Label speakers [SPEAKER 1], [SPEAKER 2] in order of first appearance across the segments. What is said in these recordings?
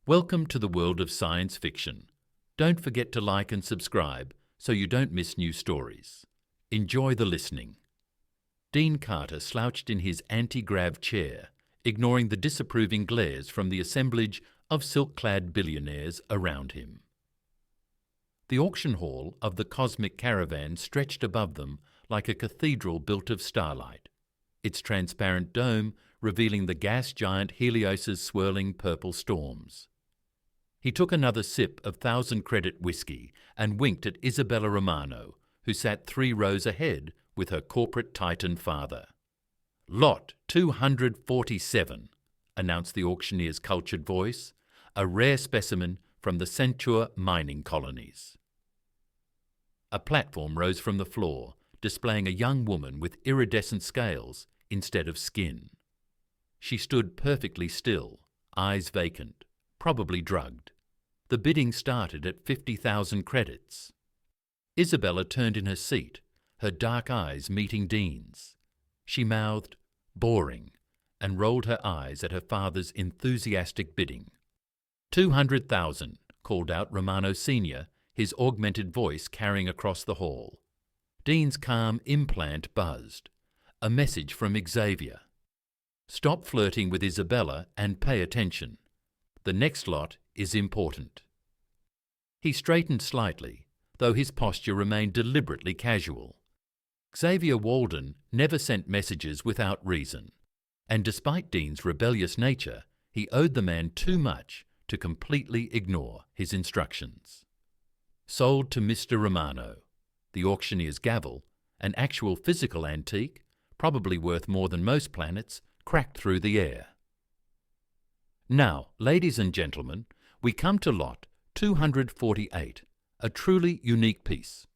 [SPEAKER 1] Welcome to the world of science fiction. Don't forget to like and subscribe so you don't miss new stories. Enjoy the listening. Dean Carter slouched in his anti-grav chair, ignoring the disapproving glares from the assemblage of silk-clad billionaires around him. The auction hall of the cosmic caravan stretched above them like a cathedral built of starlight, its transparent dome revealing the gas giant Helios's swirling purple storms. He took another sip of 1,000-credit whiskey and winked at Isabella Romano, who sat 3 rows ahead with her corporate titan father. "Lot 247, announced the auctioneer's cultured voice, a rare specimen from the Centaur mining colonies. A platform rose from the floor, displaying a young woman with iridescent scales instead of skin. She stood perfectly still, eyes vacant, probably drugged. The bidding started at 50,000 credits. Isabella turned in her seat, her dark eyes meeting Dean's. She mouthed, "Boring," and rolled her eyes at her father's enthusiastic bidding. 200,000, called out Romano Sr., his augmented voice carrying across the hall. Dean's calm implant buzzed. A message from Xavier. "Stop flirting with Isabella and pay attention. The next lot is important." He straightened slightly, though his posture remained deliberately casual. Xavier Walden never sent messages without reason, and despite Dean's rebellious nature, he owed the man too much to completely ignore his instructions. Sold to Mr. Romano. The auctioneer's gavel, an actual physical antique, probably worth more than most planets, cracked through the air. Now, ladies and gentlemen, we come to lot 248, a truly unique piece,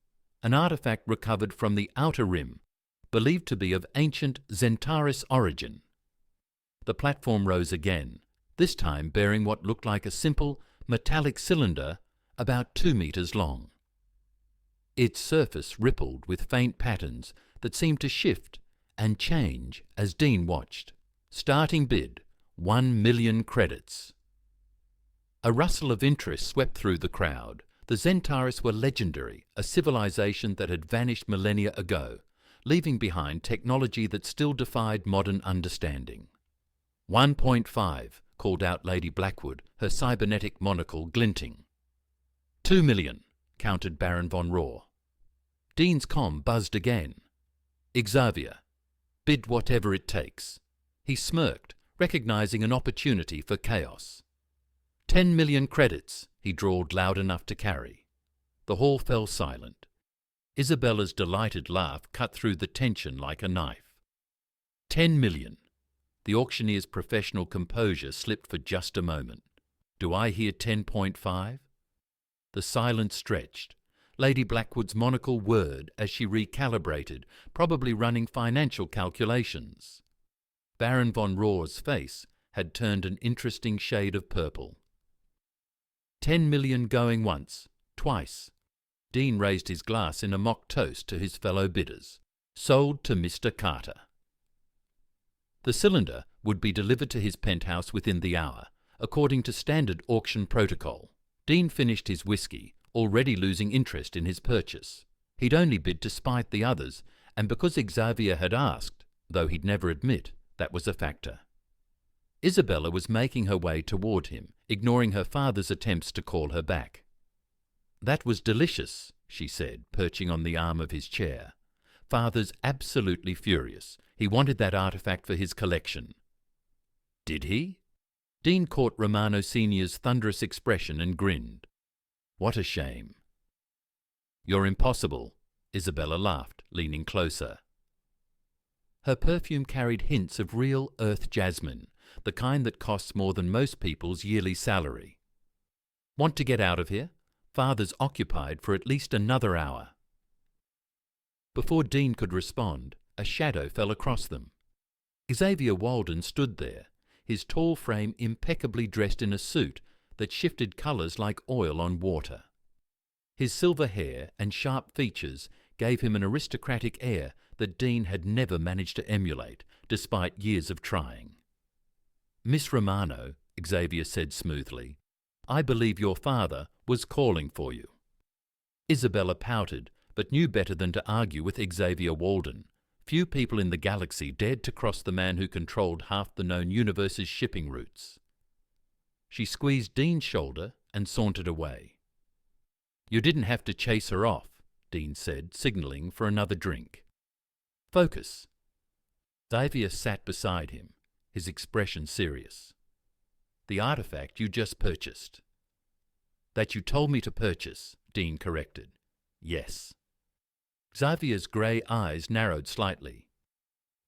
[SPEAKER 1] an artifact recovered from the Outer Rim, believed to be of ancient Zentaris origin. The platform rose again, this time bearing what looked like a simple, metallic cylinder about 2 meters long. Its surface rippled with faint patterns that seemed to shift and change as Dean watched. Starting bid, 1,000,000 credits. A rustle of interest swept through the crowd. The Zentaris were legendary, a civilization that had vanished millennia ago, leaving behind technology that still defied modern understanding. 1.5, called out Lady Blackwood, her cybernetic monocle glinting. 2,000,000, countered Baron von Rohr. Dean's comm buzzed again. Xavier, bid whatever it takes. He smirked, recognizing an opportunity for chaos. 10,000,000 credits, he drawled loud enough to carry. The hall fell silent. Isabella's delighted laugh cut through the tension like a knife. 10,000,000. The auctioneer's professional composure slipped for just a moment. Do I hear 10.5? The silence stretched. Lady Blackwood's monocle whirred as she recalibrated, probably running financial calculations. Baron von Rohr's face had turned an interesting shade of purple. 10,000,000 going once, twice. Dean raised his glass in a mock toast to his fellow bidders. Sold to Mr. Carter. The cylinder would be delivered to his penthouse within the hour, according to standard auction protocol. Dean finished his whiskey, already losing interest in his purchase. He'd only bid to spite the others, and because Xavier had asked, though he'd never admit, that was a factor. Isabella was making her way toward him, ignoring her father's attempts to call her back. "That was delicious," she said, perching on the arm of his chair. "Father's absolutely furious. He wanted that artifact for his collection." "Did he?" Dean caught Romano Sr.'s thunderous expression and grinned. "What a shame." "You're impossible," Isabella laughed, leaning closer. Her perfume carried hints of real earth jasmine, the kind that costs more than most people's yearly salary. "Want to get out of here? Father's occupied for at least another hour." Before Dean could respond, a shadow fell across them. Xavier Walden stood there, his tall frame impeccably dressed in a suit that shifted colours like oil on water. His silver hair and sharp features gave him an aristocratic air that Dean had never managed to emulate, despite years of trying. "Miss Romano," Xavier said smoothly, I believe your father was calling for you." Isabella pouted, but knew better than to argue with Xavier Walden. Few people in the galaxy dared to cross the man who controlled half the known universe's shipping routes. She squeezed Dean's shoulder and sauntered away. "You didn't have to chase her off," Dean said, signalling for another drink. "Focus." Xavier sat beside him, his expression serious. "The artifact you just purchased." "That you told me to purchase," Dean corrected. "Yes." Xavier's grey eyes narrowed slightly.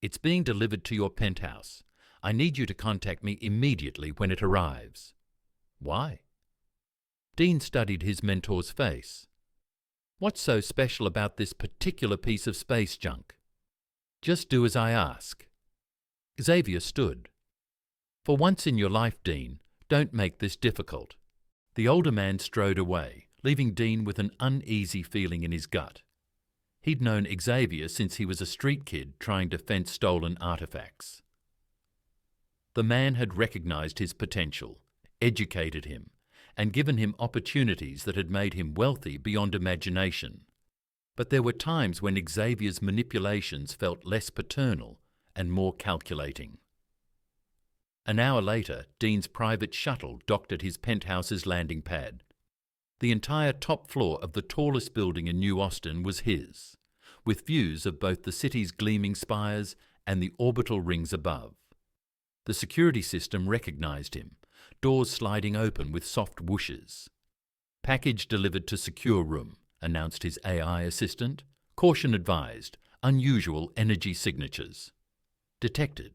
[SPEAKER 1] "It's being delivered to your penthouse. I need you to contact me immediately when it arrives." "Why?" Dean studied his mentor's face. "What's so special about this particular piece of space junk?" "Just do as I ask." Xavier stood. "For once in your life, Dean, don't make this difficult." The older man strode away, leaving Dean with an uneasy feeling in his gut. He'd known Xavier since he was a street kid trying to fence stolen artifacts. The man had recognized his potential, educated him, and given him opportunities that had made him wealthy beyond imagination. But there were times when Xavier's manipulations felt less paternal and more calculating. An hour later, Dean's private shuttle docked at his penthouse's landing pad. The entire top floor of the tallest building in New Austin was his, with views of both the city's gleaming spires and the orbital rings above. The security system recognized him, doors sliding open with soft whooshes. "Package delivered to secure room," announced his AI assistant. "Caution advised, unusual energy signatures." "Detected."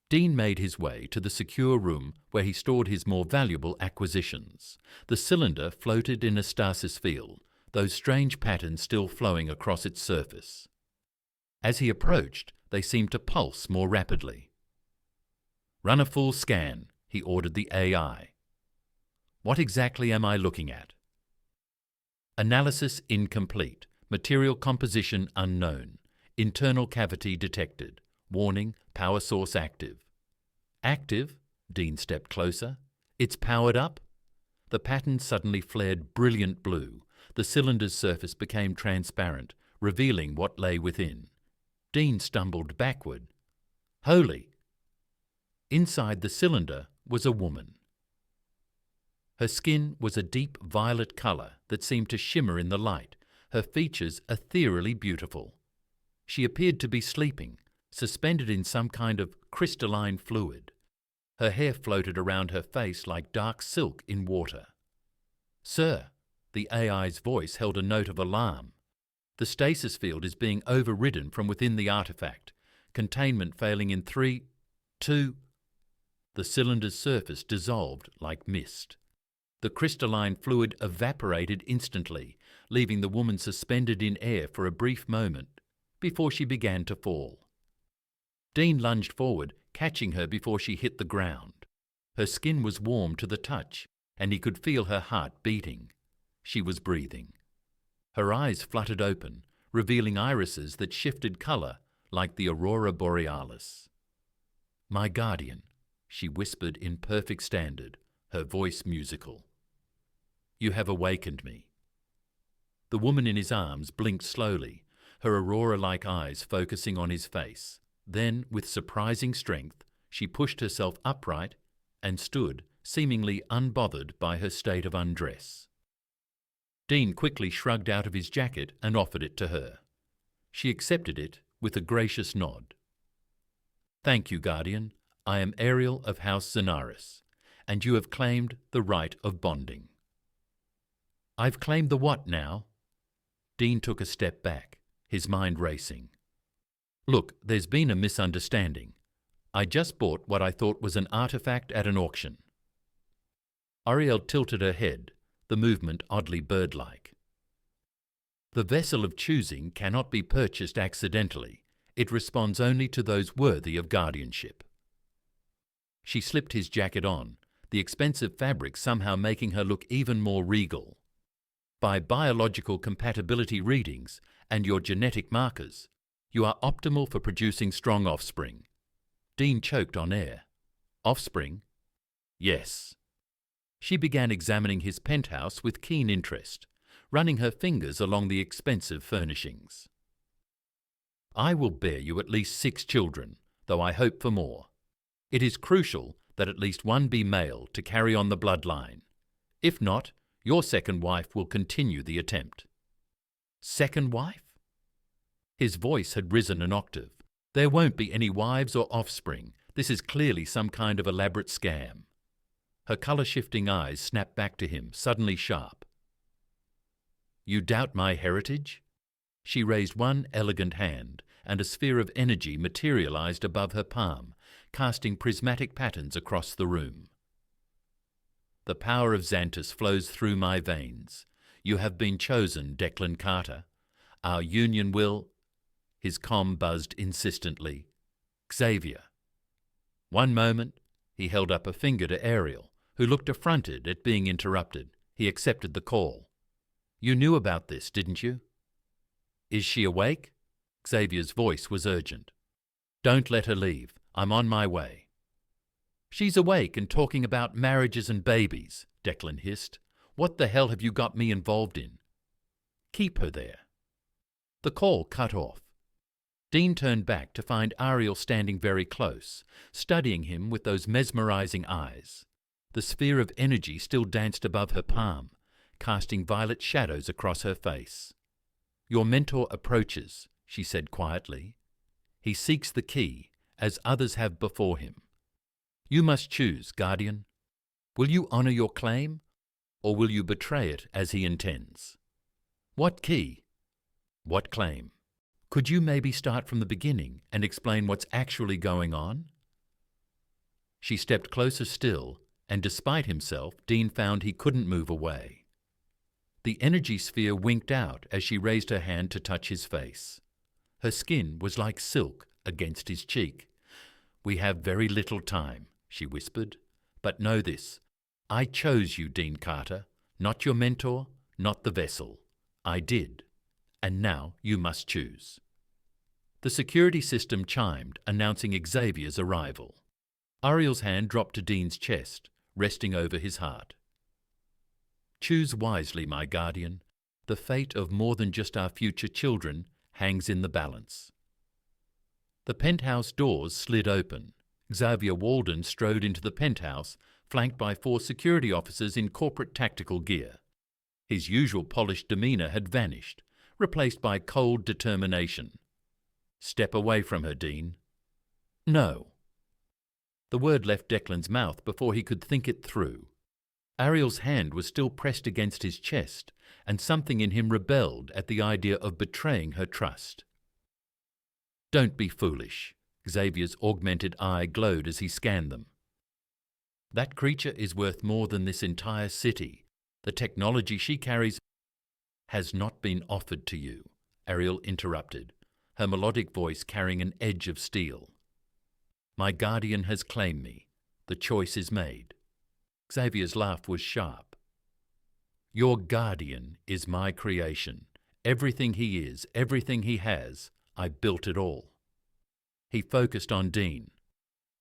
[SPEAKER 1] Dean made his way to the secure room where he stored his more valuable acquisitions. The cylinder floated in a stasis field, those strange patterns still flowing across its surface. As he approached, they seemed to pulse more rapidly. "Run a full scan," he ordered the AI. "What exactly am I looking at?" "Analysis incomplete. Material composition unknown. Internal cavity detected. Warning, power source active." "Active?" Dean stepped closer. "It's powered up?" The pattern suddenly flared brilliant blue. The cylinder's surface became transparent, revealing what lay within. Dean stumbled backward. "Holy!" Inside the cylinder was a woman. Her skin was a deep violet colour that seemed to shimmer in the light, her features ethereally beautiful. She appeared to be sleeping, suspended in some kind of crystalline fluid. Her hair floated around her face like dark silk in water. "Sir," the AI's voice held a note of alarm. "The stasis field is being overridden from within the artifact. Containment failing in 3, 2... The cylinder's surface dissolved like mist. The crystalline fluid evaporated instantly, leaving the woman suspended in air for a brief moment, before she began to fall. Dean lunged forward, catching her before she hit the ground. Her skin was warm to the touch, and he could feel her heart beating. She was breathing. Her eyes fluttered open, revealing irises that shifted colour like the aurora borealis. "My guardian," she whispered in perfect standard, her voice musical. "You have awakened me." The woman in his arms blinked slowly, her aurora-like eyes focusing on his face. Then, with surprising strength, she pushed herself upright and stood, seemingly unbothered by her state of undress. Dean quickly shrugged out of his jacket and offered it to her. She accepted it with a gracious nod. "Thank you, Guardian. I am Ariel of House Zenaris, and you have claimed the right of bonding." "I've claimed the what now?" Dean took a step back, his mind racing. "Look, there's been a misunderstanding. I just bought what I thought was an artifact at an auction." Ariel tilted her head, the movement oddly bird-like. "The vessel of choosing cannot be purchased accidentally. It responds only to those worthy of guardianship." She slipped his jacket on, the expensive fabric somehow making her look even more regal. "By biological compatibility readings and your genetic markers, you are optimal for producing strong offspring." Dean choked on air. "Offspring?" "Yes." She began examining his penthouse with keen interest, running her fingers along the expensive furnishings. I will bear you at least 6 children, though I hope for more. It is crucial that at least one be male to carry on the bloodline. If not, your second wife will continue the attempt. Second wife? His voice had risen an octave. There won't be any wives or offspring. This is clearly some kind of elaborate scam. Her colour-shifting eyes snapped back to him, suddenly sharp. You doubt my heritage? She raised one elegant hand, and a sphere of energy materialized above her palm, casting prismatic patterns across the room. The power of Xantus flows through my veins. You have been chosen, Declan Carter. Our union will... His comm buzzed insistently. Xavier. One moment, he held up a finger to Ariel, who looked affronted at being interrupted. He accepted the call. You knew about this, didn't you? Is she awake? Xavier's voice was urgent. Don't let her leave. I'm on my way. She's awake and talking about marriages and babies, Declan hissed. What the hell have you got me involved in? Keep her there. The call cut off. Dean turned back to find Ariel standing very close, studying him with those mesmerizing eyes. The sphere of energy still danced above her palm, casting violet shadows across her face. Your mentor approaches, she said quietly. He seeks the key, as others have before him. You must choose, Guardian. Will you honor your claim, or will you betray it as he intends? What key? What claim? Could you maybe start from the beginning and explain what's actually going on? She stepped closer still, and despite himself, Dean found he couldn't move away. The energy sphere winked out as she raised her hand to touch his face. Her skin was like silk against his cheek. We have very little time, she whispered. But know this, I chose you, Dean Carter, not your mentor, not the vessel. I did. And now you must choose. The security system chimed, announcing Xavier's arrival. Ariel's hand dropped to Dean's chest, resting over his heart. Choose wisely, my guardian. The fate of more than just our future children hangs in the balance. The penthouse doors slid open. Xavier Walden strode into the penthouse, flanked by 4 security officers in corporate tactical gear. His usual polished demeanor had vanished, replaced by cold determination. Step away from her, Dean. No. The word left Declan's mouth before he could think it through. Ariel's hand was still pressed against his chest, and something in him rebelled at the idea of betraying her trust. Don't be foolish. Xavier's augmented eye glowed as he scanned them. That creature is worth more than this entire city. The technology she carries has not been offered to you, Ariel interrupted, her melodic voice carrying an edge of steel. My guardian has claimed me. The choice is made. Xavier's laugh was sharp. Your guardian is my creation. Everything he is, everything he has, I built it all. He focused on Dean.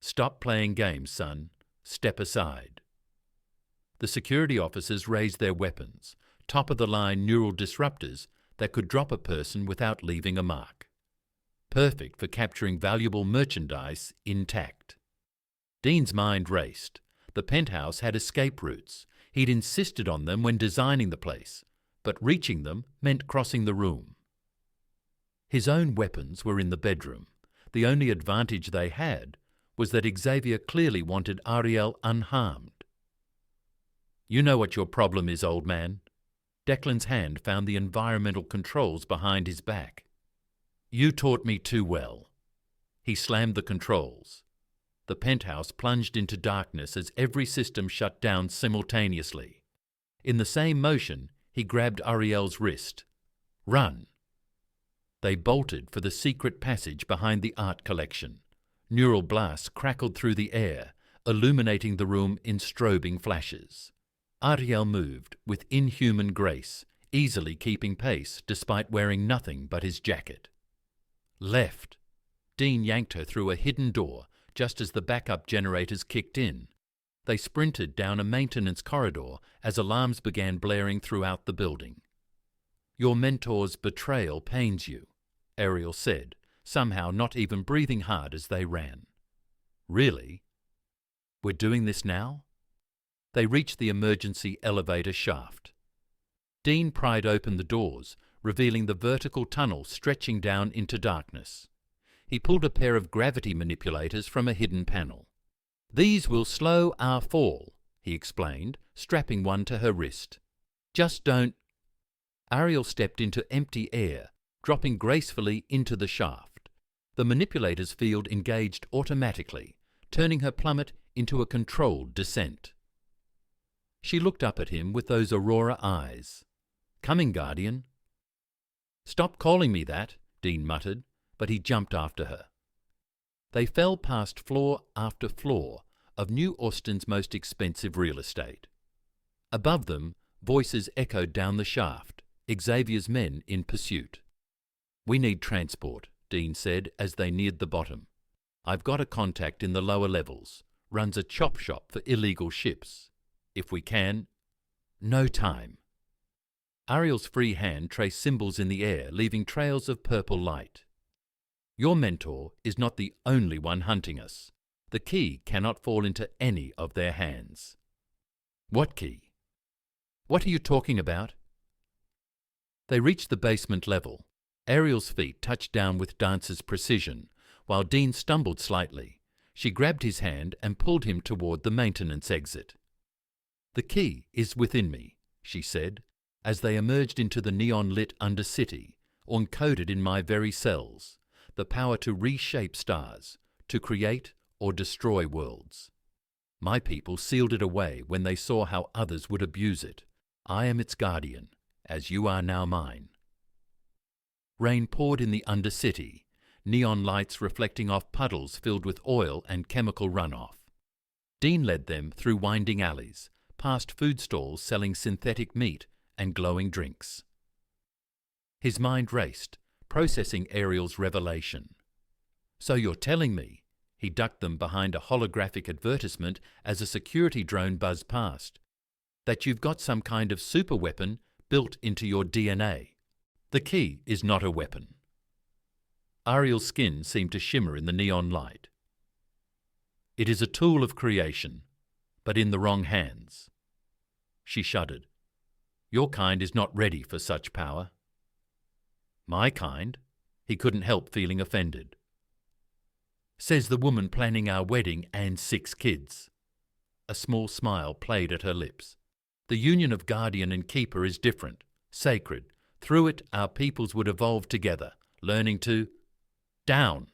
[SPEAKER 1] Stop playing games, son. Step aside. The security officers raised their weapons, top-of-the-line neural disruptors that could drop a person without leaving a mark. Perfect for capturing valuable merchandise intact. Dean's mind raced. The penthouse had escape routes. He'd insisted on them when designing the place, but reaching them meant crossing the room. His own weapons were in the bedroom. The only advantage they had was that Xavier clearly wanted Ariel unharmed. You know what your problem is, old man. Declan's hand found the environmental controls behind his back. You taught me too well. He slammed the controls. The penthouse plunged into darkness as every system shut down simultaneously. In the same motion, he grabbed Ariel's wrist. Run! They bolted for the secret passage behind the art collection. Neural blasts crackled through the air, illuminating the room in strobing flashes. Ariel moved with inhuman grace, easily keeping pace despite wearing nothing but his jacket. Left. Dean yanked her through a hidden door just as the backup generators kicked in. They sprinted down a maintenance corridor as alarms began blaring throughout the building. "Your mentor's betrayal pains you," Ariel said, somehow not even breathing hard as they ran. "Really? We're doing this now?" They reached the emergency elevator shaft. Dean pried open the doors, revealing the vertical tunnel stretching down into darkness. He pulled a pair of gravity manipulators from a hidden panel. "These will slow our fall," he explained, strapping one to her wrist. "Just don't—" Ariel stepped into empty air, dropping gracefully into the shaft. The manipulator's field engaged automatically, turning her plummet into a controlled descent. She looked up at him with those Aurora eyes. "Coming, Guardian." "Stop calling me that," Dean muttered, but he jumped after her. They fell past floor after floor of New Austin's most expensive real estate. Above them, voices echoed down the shaft, Xavier's men in pursuit. "We need transport," Dean said as they neared the bottom. "I've got a contact in the lower levels, runs a chop shop for illegal ships. If we can—" "No time." Ariel's free hand traced symbols in the air, leaving trails of purple light. "Your mentor is not the only one hunting us. The key cannot fall into any of their hands." "What key? What are you talking about?" They reached the basement level. Ariel's feet touched down with dancer's precision, while Dean stumbled slightly. She grabbed his hand and pulled him toward the maintenance exit. "The key is within me," she said, as they emerged into the neon-lit undercity, encoded in my very cells, the power to reshape stars, to create or destroy worlds. My people sealed it away when they saw how others would abuse it. I am its guardian, as you are now mine. Rain poured in the undercity, neon lights reflecting off puddles filled with oil and chemical runoff. Dean led them through winding alleys, past food stalls selling synthetic meat and glowing drinks. His mind raced, processing Ariel's revelation. "So you're telling me," he ducked them behind a holographic advertisement as a security drone buzzed past, "that you've got some kind of superweapon built into your DNA. The key is not a weapon." Ariel's skin seemed to shimmer in the neon light. "It is a tool of creation, but in the wrong hands." She shuddered. "Your kind is not ready for such power." "My kind?" He couldn't help feeling offended. "Says the woman planning our wedding and 6 kids. A small smile played at her lips. "The union of guardian and keeper is different, sacred. Through it, our peoples would evolve together, learning to—" "Down!"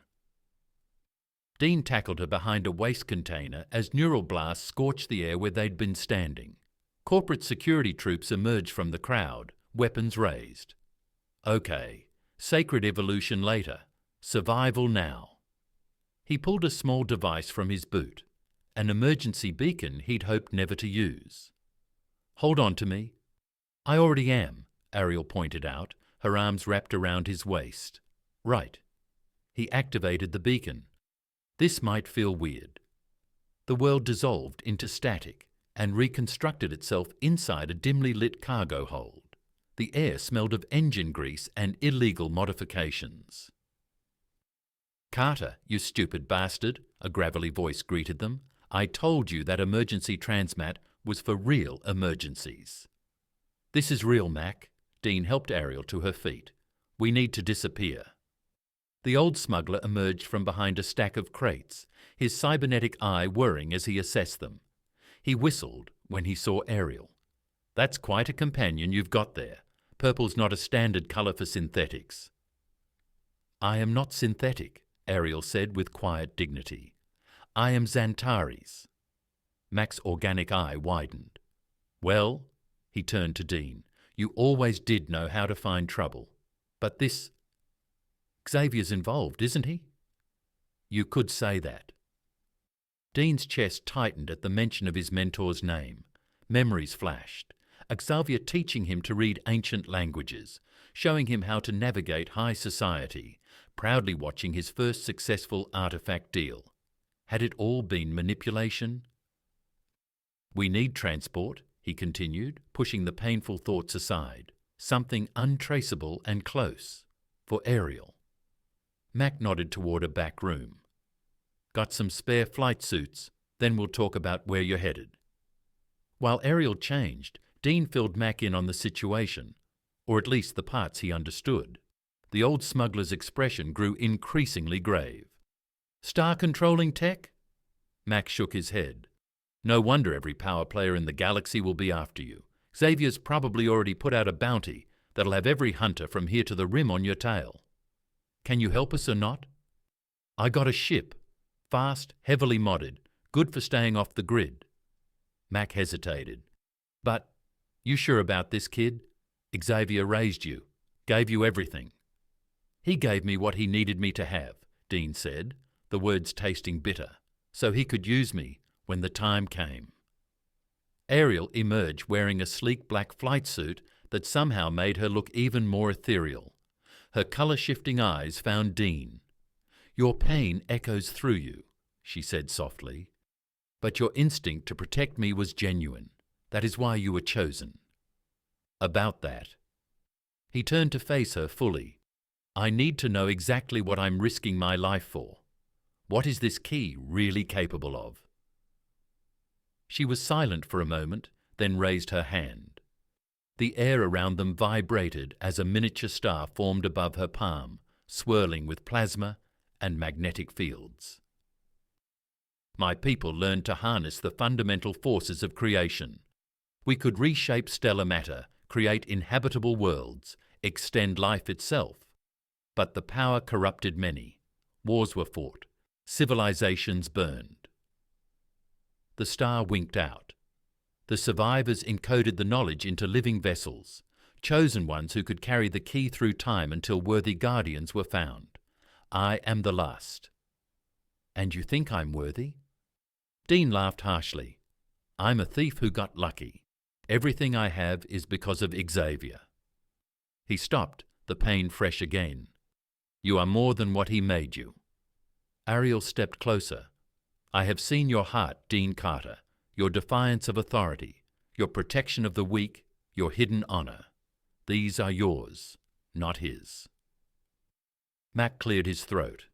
[SPEAKER 1] Dean tackled her behind a waste container as neural blasts scorched the air where they'd been standing. Corporate security troops emerged from the crowd, weapons raised. "Okay, sacred evolution later, survival now." He pulled a small device from his boot, an emergency beacon he'd hoped never to use. "Hold on to me." "I already am," Ariel pointed out, her arms wrapped around his waist. "Right." He activated the beacon. This might feel weird. The world dissolved into static and reconstructed itself inside a dimly lit cargo hold. The air smelled of engine grease and illegal modifications. "Carter, you stupid bastard," a gravelly voice greeted them. "I told you that emergency transmat was for real emergencies." "This is real, Mac." Dean helped Ariel to her feet. "We need to disappear." The old smuggler emerged from behind a stack of crates, his cybernetic eye whirring as he assessed them. He whistled when he saw Ariel. "That's quite a companion you've got there. Purple's not a standard colour for synthetics." "I am not synthetic," Ariel said with quiet dignity. "I am Xantares." Mac's organic eye widened. "Well," he turned to Dean, "you always did know how to find trouble. But this— Xavier's involved, isn't he?" "You could say that." Dean's chest tightened at the mention of his mentor's name. Memories flashed. Xavier teaching him to read ancient languages, showing him how to navigate high society, proudly watching his first successful artifact deal. Had it all been manipulation? We need transport, he continued, pushing the painful thoughts aside. Something untraceable and close. For Ariel. Mac nodded toward a back room. Got some spare flight suits, then we'll talk about where you're headed. While Ariel changed, Dean filled Mac in on the situation, or at least the parts he understood. The old smuggler's expression grew increasingly grave. Star-controlling tech? Mac shook his head. No wonder every power player in the galaxy will be after you. Xavier's probably already put out a bounty that'll have every hunter from here to the rim on your tail. Can you help us or not? I got a ship. Fast, heavily modded, good for staying off the grid. Mac hesitated. But, you sure about this, kid? Xavier raised you, gave you everything. He gave me what he needed me to have, Dean said, the words tasting bitter, so he could use me when the time came. Ariel emerged wearing a sleek black flight suit that somehow made her look even more ethereal. Her colour-shifting eyes found Dean. Your pain echoes through you, she said softly, but your instinct to protect me was genuine. That is why you were chosen. About that. He turned to face her fully. I need to know exactly what I'm risking my life for. What is this key really capable of? She was silent for a moment, then raised her hand. The air around them vibrated as a miniature star formed above her palm, swirling with plasma and magnetic fields. My people learned to harness the fundamental forces of creation. We could reshape stellar matter, create inhabitable worlds, extend life itself. But the power corrupted many. Wars were fought. Civilizations burned. The star winked out. The survivors encoded the knowledge into living vessels, chosen ones who could carry the key through time until worthy guardians were found. I am the last. And you think I'm worthy? Dean laughed harshly. I'm a thief who got lucky. Everything I have is because of Xavier. He stopped, the pain fresh again. You are more than what he made you. Ariel stepped closer. I have seen your heart, Dean Carter, your defiance of authority, your protection of the weak, your hidden honor. These are yours, not his. Mac cleared his throat.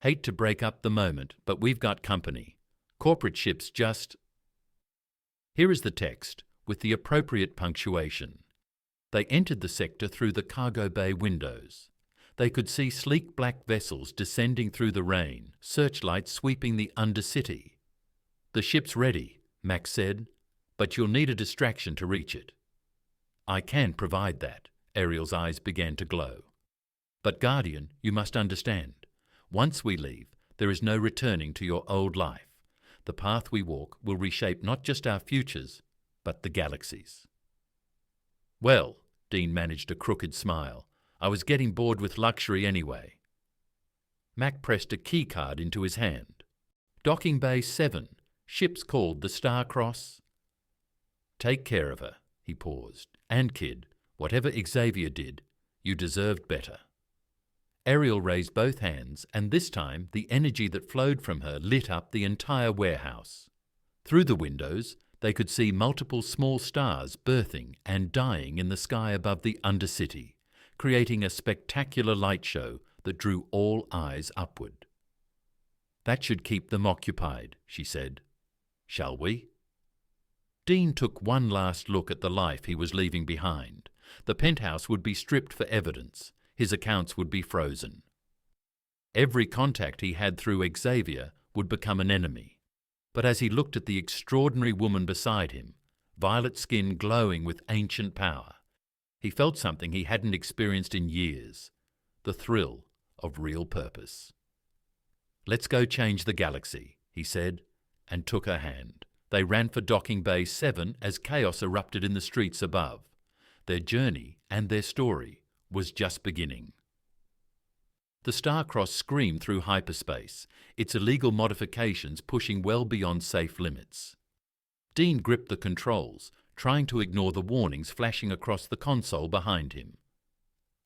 [SPEAKER 1] Hate to break up the moment, but we've got company. Corporate ships just... Here is the text, with the appropriate punctuation. They entered the sector through the cargo bay windows. They could see sleek black vessels descending through the rain, searchlights sweeping the undercity. The ship's ready, Max said, but you'll need a distraction to reach it. I can provide that. Ariel's eyes began to glow. But Guardian, you must understand. Once we leave, there is no returning to your old life. The path we walk will reshape not just our futures, but the galaxies. Well, Dean managed a crooked smile. I was getting bored with luxury anyway. Mac pressed a key card into his hand. Docking Bay 7, ship's called the Star-Cross. Take care of her, he paused. And kid, whatever Xavier did, you deserved better. Ariel raised both hands, and this time the energy that flowed from her lit up the entire warehouse. Through the windows, they could see multiple small stars birthing and dying in the sky above the undercity, creating a spectacular light show that drew all eyes upward. That should keep them occupied, she said. Shall we? Dean took one last look at the life he was leaving behind. The penthouse would be stripped for evidence. His accounts would be frozen. Every contact he had through Xavier would become an enemy. But as he looked at the extraordinary woman beside him, violet skin glowing with ancient power, he felt something he hadn't experienced in years, the thrill of real purpose. Let's go change the galaxy, he said, and took her hand. They ran for Docking Bay 7 as chaos erupted in the streets above. Their journey and their story was just beginning. The Star-Cross screamed through hyperspace, its illegal modifications pushing well beyond safe limits. Dean gripped the controls, trying to ignore the warnings flashing across the console behind him.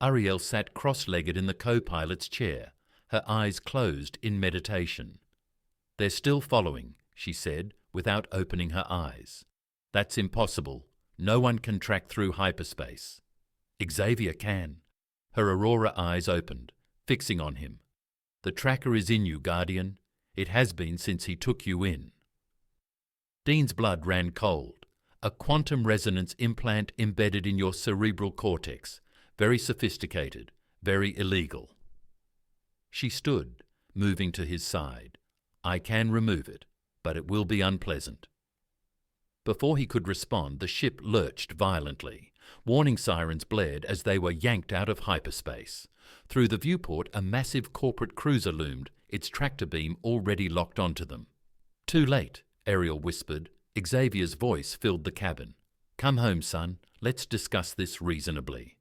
[SPEAKER 1] Ariel sat cross-legged in the co-pilot's chair, her eyes closed in meditation. They're still following, she said, without opening her eyes. That's impossible. No one can track through hyperspace. Xavier can. Her Aurora eyes opened, fixing on him. The tracker is in you, Guardian. It has been since he took you in. Dean's blood ran cold. A quantum resonance implant embedded in your cerebral cortex. Very sophisticated, very illegal. She stood, moving to his side. I can remove it, but it will be unpleasant. Before he could respond, the ship lurched violently. Warning sirens blared as they were yanked out of hyperspace. Through the viewport, a massive corporate cruiser loomed, its tractor beam already locked onto them. Too late, Ariel whispered. Xavier's voice filled the cabin. Come home, son. Let's discuss this reasonably.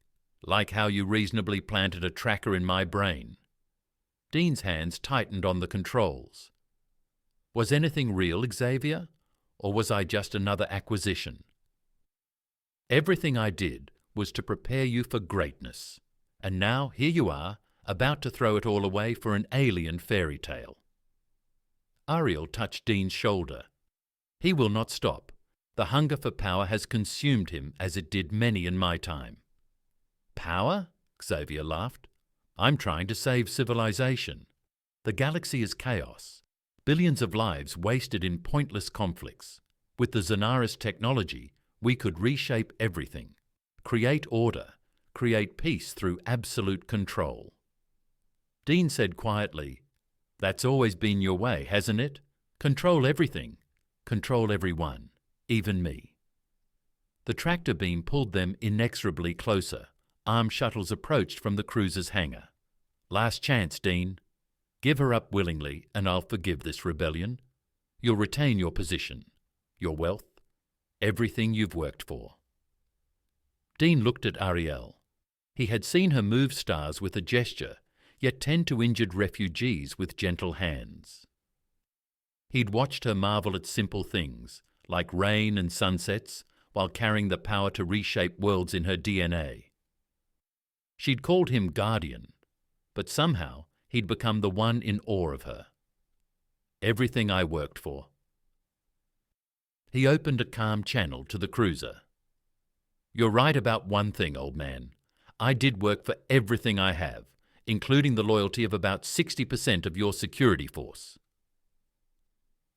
[SPEAKER 1] Like how you reasonably planted a tracker in my brain. Dean's hands tightened on the controls. Was anything real, Xavier? Or was I just another acquisition? Everything I did was to prepare you for greatness. And now, here you are, about to throw it all away for an alien fairy tale. Ariel touched Dean's shoulder. He will not stop. The hunger for power has consumed him as it did many in my time. Power? Xavier laughed. I'm trying to save civilization. The galaxy is chaos. Billions of lives wasted in pointless conflicts. With the Zenaris technology, we could reshape everything. Create order. Create peace through absolute control. Dean said quietly, That's always been your way, hasn't it? Control everything. Control everyone. Even me. The tractor beam pulled them inexorably closer. Armed shuttles approached from the cruiser's hangar. Last chance, Dean. Give her up willingly, and I'll forgive this rebellion. You'll retain your position, your wealth, everything you've worked for. Dean looked at Ariel. He had seen her move stars with a gesture, yet tend to injured refugees with gentle hands. He'd watched her marvel at simple things, like rain and sunsets, while carrying the power to reshape worlds in her DNA. She'd called him guardian, but somehow he'd become the one in awe of her. Everything I worked for. He opened a calm channel to the cruiser. You're right about one thing, old man. I did work for everything I have, including the loyalty of about 60% of your security force.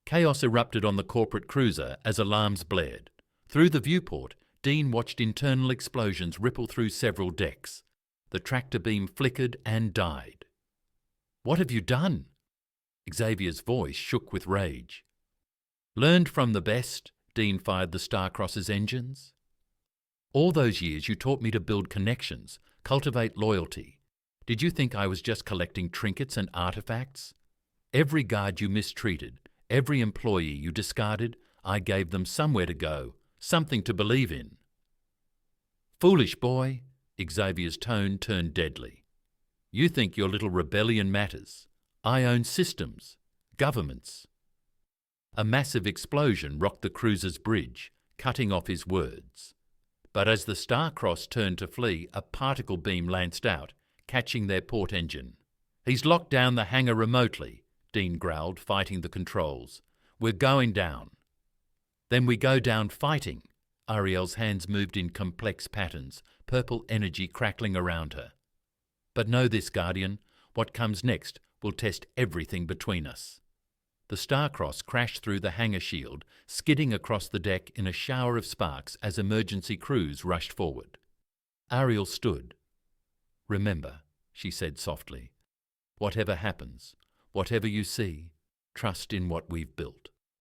[SPEAKER 1] Chaos erupted on the corporate cruiser as alarms blared. Through the viewport, Dean watched internal explosions ripple through several decks. The tractor beam flickered and died. What have you done? Xavier's voice shook with rage. Learned from the best, Dean fired the Starcross's engines. All those years you taught me to build connections, cultivate loyalty. Did you think I was just collecting trinkets and artifacts? Every guard you mistreated, every employee you discarded, I gave them somewhere to go, something to believe in. Foolish boy, Xavier's tone turned deadly. You think your little rebellion matters. I own systems, governments. A massive explosion rocked the cruiser's bridge, cutting off his words. But as the Starcross turned to flee, a particle beam lanced out, catching their port engine. He's locked down the hangar remotely, Dean growled, fighting the controls. We're going down. Then we go down fighting. Ariel's hands moved in complex patterns, purple energy crackling around her. But know this, Guardian, what comes next will test everything between us. The Starcross crashed through the hangar shield, skidding across the deck in a shower of sparks as emergency crews rushed forward. Ariel stood. Remember, she said softly, whatever happens, whatever you see, trust in what we've built.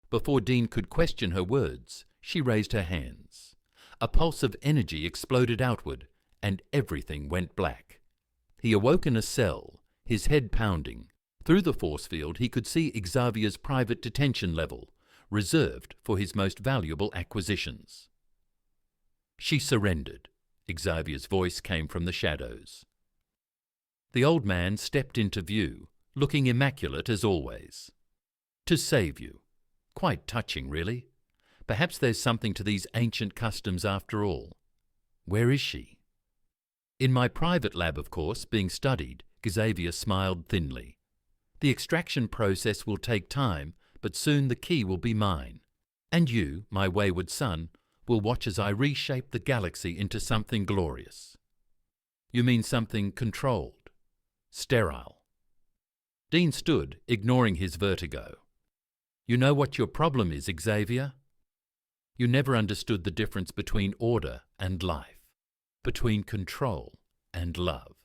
[SPEAKER 1] Before Dean could question her words, she raised her hands. A pulse of energy exploded outward, and everything went black. He awoke in a cell, his head pounding. Through the force field he could see Xavier's private detention level, reserved for his most valuable acquisitions. She surrendered. Xavier's voice came from the shadows. The old man stepped into view, looking immaculate as always. To save you. Quite touching, really. Perhaps there's something to these ancient customs after all. Where is she? In my private lab, of course, being studied, Xavier smiled thinly. The extraction process will take time, but soon the key will be mine. And you, my wayward son, will watch as I reshape the galaxy into something glorious. You mean something controlled, sterile. Dean stood, ignoring his vertigo. You know what your problem is, Xavier? You never understood the difference between order and life, between control and love.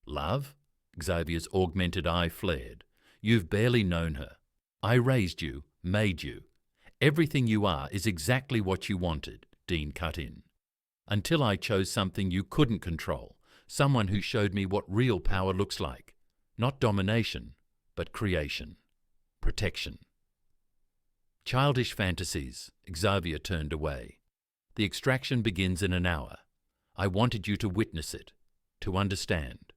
[SPEAKER 1] Love? Xavier's augmented eye flared. You've barely known her. I raised you, made you. Everything you are is exactly what you wanted, Dean cut in. Until I chose something you couldn't control, someone who showed me what real power looks like. Not domination, but creation. Protection. Childish fantasies, Xavier turned away. The extraction begins in an hour. I wanted you to witness it, to understand.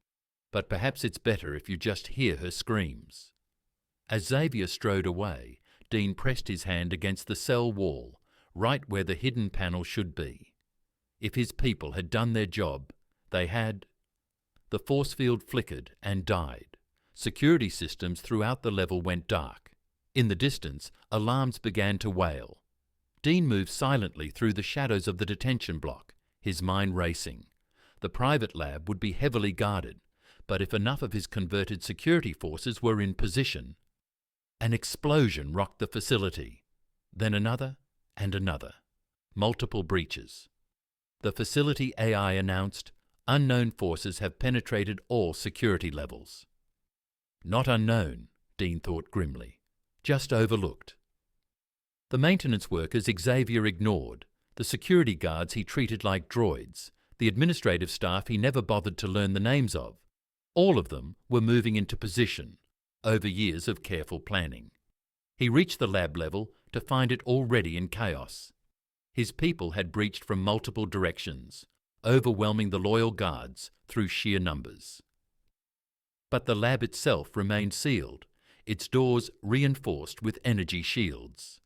[SPEAKER 1] But perhaps it's better if you just hear her screams. As Xavier strode away, Dean pressed his hand against the cell wall, right where the hidden panel should be. If his people had done their job, they had. The force field flickered and died. Security systems throughout the level went dark. In the distance, alarms began to wail. Dean moved silently through the shadows of the detention block, his mind racing. The private lab would be heavily guarded, but if enough of his converted security forces were in position. An explosion rocked the facility, then another and another. Multiple breaches. The facility AI announced, unknown forces have penetrated all security levels. Not unknown, Dean thought grimly, just overlooked. The maintenance workers Xavier ignored, the security guards he treated like droids, the administrative staff he never bothered to learn the names of. All of them were moving into position, over years of careful planning. He reached the lab level to find it already in chaos. His people had breached from multiple directions, overwhelming the loyal guards through sheer numbers. But the lab itself remained sealed, its doors reinforced with energy shields.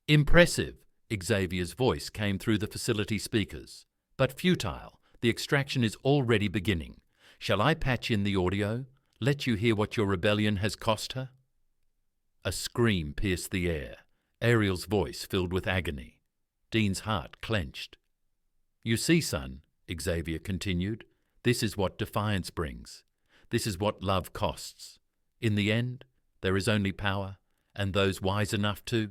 [SPEAKER 1] Impressive, Xavier's voice came through the facility speakers. But futile, the extraction is already beginning. Shall I patch in the audio? Let you hear what your rebellion has cost her? A scream pierced the air, Ariel's voice filled with agony. Dean's heart clenched. You see, son, Xavier continued, this is what defiance brings. This is what love costs. In the end, there is only power, and those wise enough to.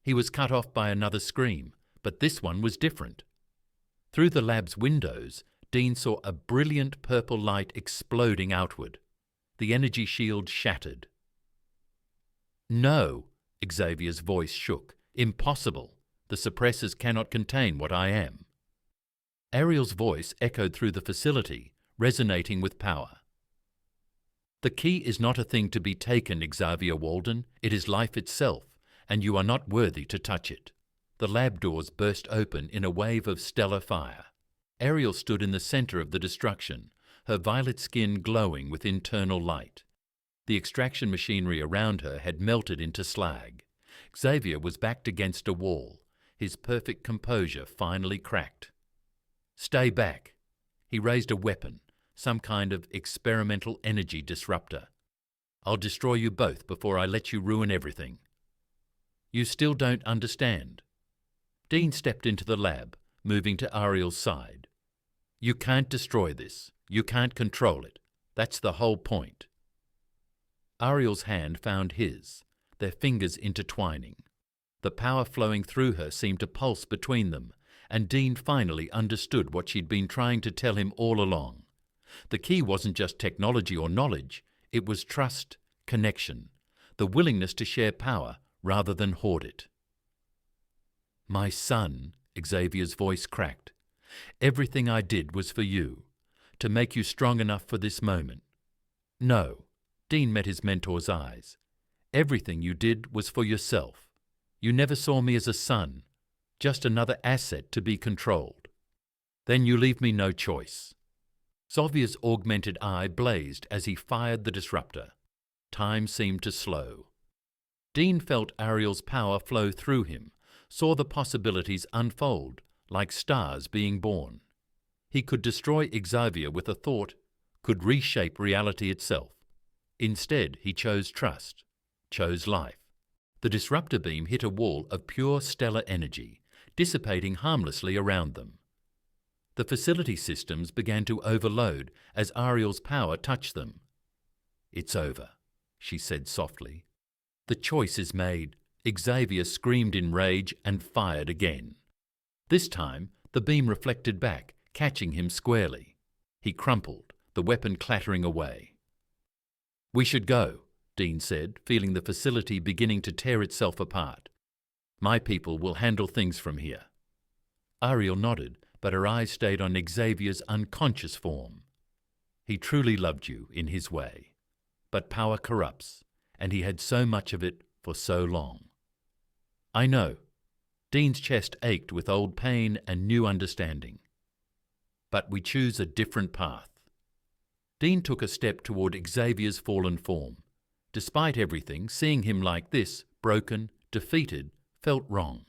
[SPEAKER 1] He was cut off by another scream, but this one was different. Through the lab's windows, Dean saw a brilliant purple light exploding outward. The energy shield shattered. No, Xavier's voice shook. Impossible. The suppressors cannot contain what I am. Ariel's voice echoed through the facility, resonating with power. The key is not a thing to be taken, Xavier Walden. It is life itself, and you are not worthy to touch it. The lab doors burst open in a wave of stellar fire. Ariel stood in the center of the destruction, her violet skin glowing with internal light. The extraction machinery around her had melted into slag. Xavier was backed against a wall, his perfect composure finally cracked. Stay back. He raised a weapon, some kind of experimental energy disruptor. I'll destroy you both before I let you ruin everything. You still don't understand. Dean stepped into the lab, moving to Ariel's side. You can't destroy this. You can't control it. That's the whole point. Ariel's hand found his, their fingers intertwining. The power flowing through her seemed to pulse between them, and Dean finally understood what she'd been trying to tell him all along. The key wasn't just technology or knowledge, it was trust, connection, the willingness to share power rather than hoard it. My son, Xavier's voice cracked. Everything I did was for you, to make you strong enough for this moment. No, Dean met his mentor's eyes. Everything you did was for yourself. You never saw me as a son, just another asset to be controlled. Then you leave me no choice. Xavier's augmented eye blazed as he fired the disruptor. Time seemed to slow. Dean felt Ariel's power flow through him, saw the possibilities unfold, like stars being born. He could destroy Xavier with a thought, could reshape reality itself. Instead, he chose trust, chose life. The disruptor beam hit a wall of pure stellar energy, dissipating harmlessly around them. The facility systems began to overload as Ariel's power touched them. "It's over," she said softly. "The choice is made." Xavier screamed in rage and fired again. This time, the beam reflected back, catching him squarely. He crumpled, the weapon clattering away. "We should go," Dean said, feeling the facility beginning to tear itself apart. "My people will handle things from here." Ariel nodded, but her eyes stayed on Xavier's unconscious form. "He truly loved you in his way. But power corrupts, and he had so much of it for so long." "I know." Dean's chest ached with old pain and new understanding. "But we choose a different path." Dean took a step toward Xavier's fallen form. Despite everything, seeing him like this, broken, defeated, felt wrong.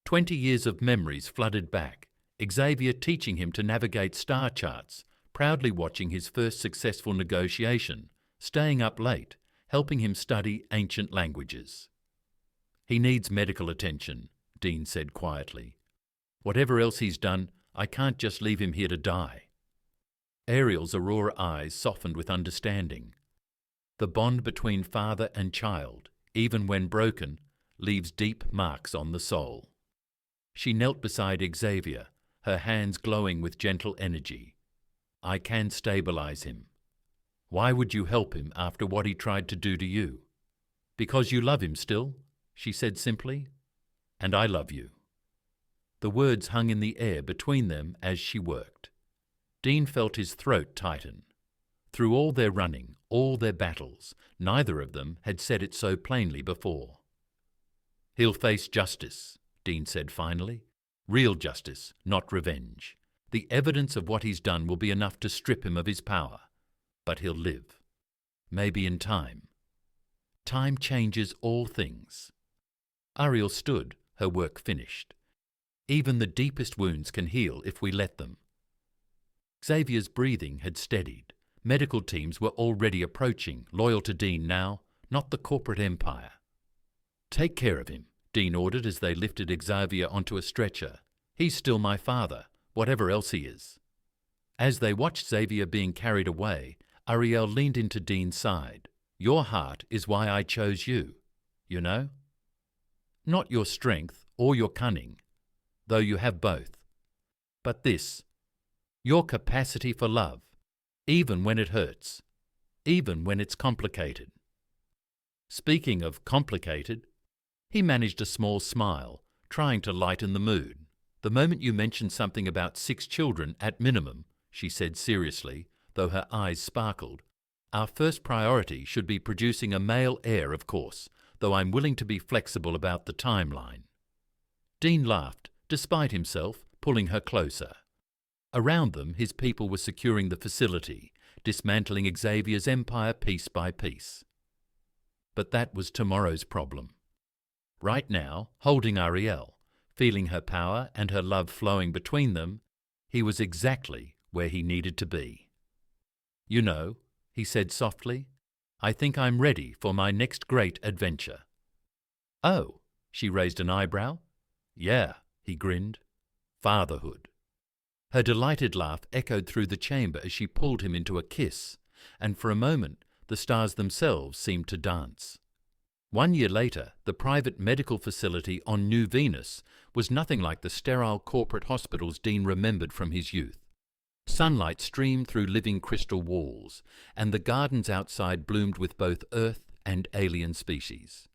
[SPEAKER 1] 20 years of memories flooded back, Xavier teaching him to navigate star charts, proudly watching his first successful negotiation, staying up late, helping him study ancient languages. "He needs medical attention," Dean said quietly. "Whatever else he's done, I can't just leave him here to die." Ariel's aurora eyes softened with understanding. The bond between father and child, even when broken, leaves deep marks on the soul. She knelt beside Xavier, her hands glowing with gentle energy. "I can stabilize him." "Why would you help him after what he tried to do to you?" "Because you love him still," she said simply. "And I love you." The words hung in the air between them as she worked. Dean felt his throat tighten. Through all their running, all their battles, neither of them had said it so plainly before. "He'll face justice," Dean said finally. "Real justice, not revenge. The evidence of what he's done will be enough to strip him of his power. But he'll live. Maybe in time. Time changes all things." Ariel stood, her work finished. "Even the deepest wounds can heal if we let them." Xavier's breathing had steadied. Medical teams were already approaching, loyal to Dean now, not the corporate empire. "Take care of him," Dean ordered as they lifted Xavier onto a stretcher. "He's still my father, whatever else he is." As they watched Xavier being carried away, Ariel leaned into Dean's side. "Your heart is why I chose you, you know? Not your strength or your cunning, though you have both. But this, your capacity for love, even when it hurts, even when it's complicated." Speaking of complicated, he managed a small smile, trying to lighten the mood. "The moment you mentioned something about 6 children at minimum," she said seriously, though her eyes sparkled, "our first priority should be producing a male heir, of course, though I'm willing to be flexible about the timeline." Dean laughed, despite himself, pulling her closer. Around them, his people were securing the facility, dismantling Xavier's empire piece by piece. But that was tomorrow's problem. Right now, holding Ariel, feeling her power and her love flowing between them, he was exactly where he needed to be. "You know," he said softly, "I think I'm ready for my next great adventure." "Oh," she raised an eyebrow. "Yeah," he grinned. "Fatherhood." Her delighted laugh echoed through the chamber as she pulled him into a kiss, and for a moment the stars themselves seemed to dance. 1 year later, the private medical facility on New Venus was nothing like the sterile corporate hospitals Dean remembered from his youth. Sunlight streamed through living crystal walls, and the gardens outside bloomed with both Earth and alien species.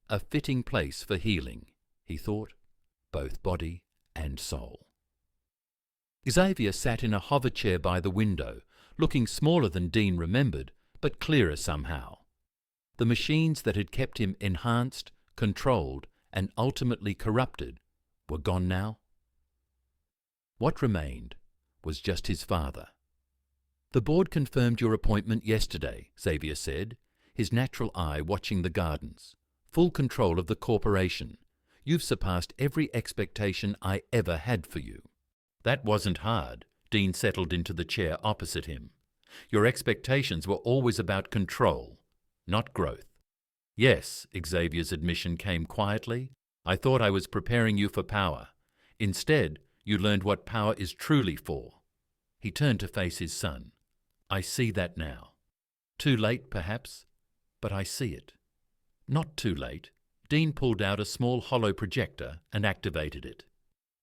[SPEAKER 1] A fitting place for healing, he thought, both body and soul. Xavier sat in a hover chair by the window, looking smaller than Dean remembered, but clearer somehow. The machines that had kept him enhanced, controlled, and ultimately corrupted were gone now. What remained was just his father. "The board confirmed your appointment yesterday," Xavier said, his natural eye watching the gardens. "Full control of the corporation. You've surpassed every expectation I ever had for you." "That wasn't hard," Dean settled into the chair opposite him. "Your expectations were always about control, not growth." Yes, Xavier's admission came quietly. I thought I was preparing you for power. Instead, you learned what power is truly for. He turned to face his son. I see that now. Too late, perhaps, but I see it. Not too late. Dean pulled out a small hollow projector and activated it.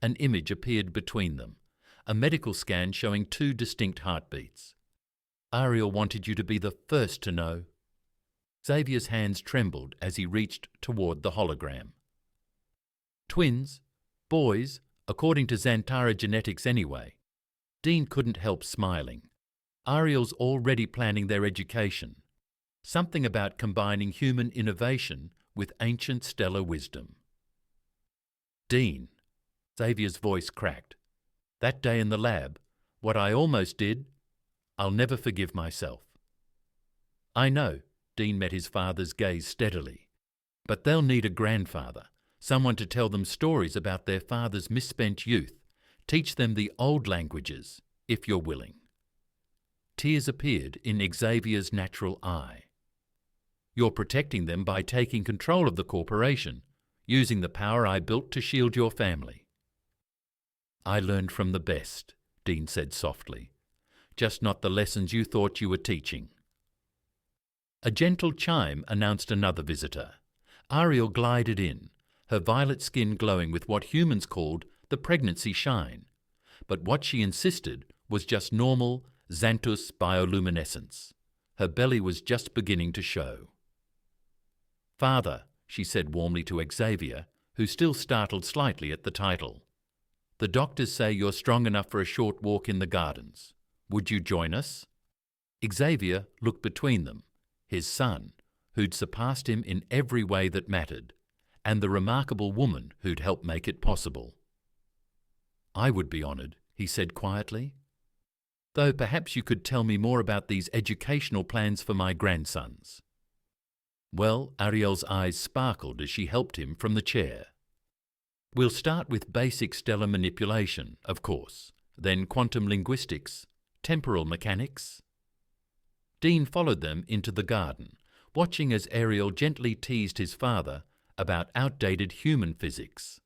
[SPEAKER 1] An image appeared between them, a medical scan showing 2 distinct heartbeats. Ariel wanted you to be the first to know. Xavier's hands trembled as he reached toward the hologram. Twins, boys, according to Xantara genetics anyway. Dean couldn't help smiling. Ariel's already planning their education. Something about combining human innovation with ancient stellar wisdom. Dean, Xavier's voice cracked. That day in the lab, what I almost did, I'll never forgive myself. I know, Dean met his father's gaze steadily. But they'll need a grandfather, someone to tell them stories about their father's misspent youth, teach them the old languages, if you're willing. Tears appeared in Xavier's natural eye. You're protecting them by taking control of the corporation, using the power I built to shield your family. I learned from the best, Dean said softly, just not the lessons you thought you were teaching. A gentle chime announced another visitor. Ariel glided in, her violet skin glowing with what humans called the pregnancy shine. But what she insisted was just normal Xanthus bioluminescence. Her belly was just beginning to show. Father, she said warmly to Xavier, who still startled slightly at the title. The doctors say you're strong enough for a short walk in the gardens. Would you join us? Xavier looked between them, his son, who'd surpassed him in every way that mattered, and the remarkable woman who'd helped make it possible. I would be honoured, he said quietly. Though perhaps you could tell me more about these educational plans for my grandsons. Well, Ariel's eyes sparkled as she helped him from the chair. We'll start with basic stellar manipulation, of course, then quantum linguistics, temporal mechanics. Dean followed them into the garden, watching as Ariel gently teased his father about outdated human physics.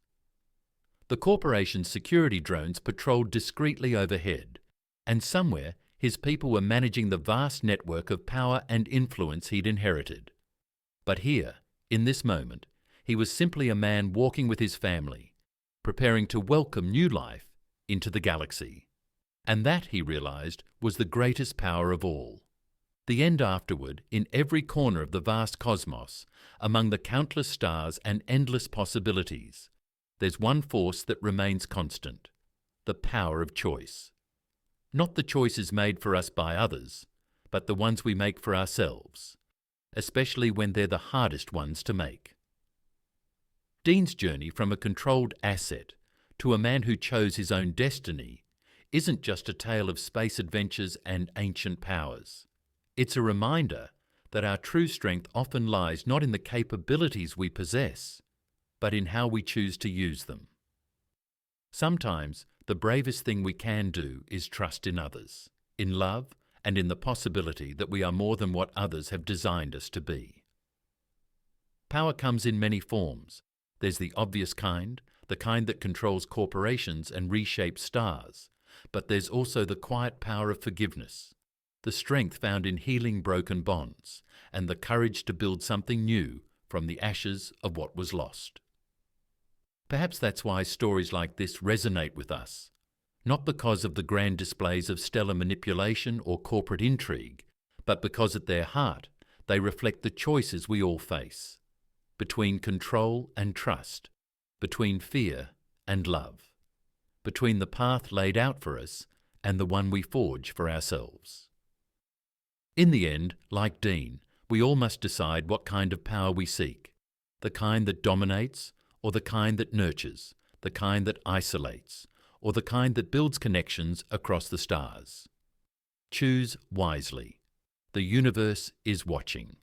[SPEAKER 1] The corporation's security drones patrolled discreetly overhead, and somewhere his people were managing the vast network of power and influence he'd inherited. But here, in this moment, he was simply a man walking with his family, preparing to welcome new life into the galaxy. And that, he realized, was the greatest power of all. The end afterward, in every corner of the vast cosmos, among the countless stars and endless possibilities, there's one force that remains constant, the power of choice. Not the choices made for us by others, but the ones we make for ourselves, especially when they're the hardest ones to make. Dean's journey from a controlled asset to a man who chose his own destiny isn't just a tale of space adventures and ancient powers. It's a reminder that our true strength often lies not in the capabilities we possess, but in how we choose to use them. Sometimes the bravest thing we can do is trust in others, in love, and in the possibility that we are more than what others have designed us to be. Power comes in many forms. There's the obvious kind, the kind that controls corporations and reshapes stars, but there's also the quiet power of forgiveness, the strength found in healing broken bonds, and the courage to build something new from the ashes of what was lost. Perhaps that's why stories like this resonate with us, not because of the grand displays of stellar manipulation or corporate intrigue, but because at their heart they reflect the choices we all face, between control and trust, between fear and love, between the path laid out for us and the one we forge for ourselves. In the end, like Dean, we all must decide what kind of power we seek, the kind that dominates or the kind that nurtures, the kind that isolates, or the kind that builds connections across the stars. Choose wisely. The universe is watching.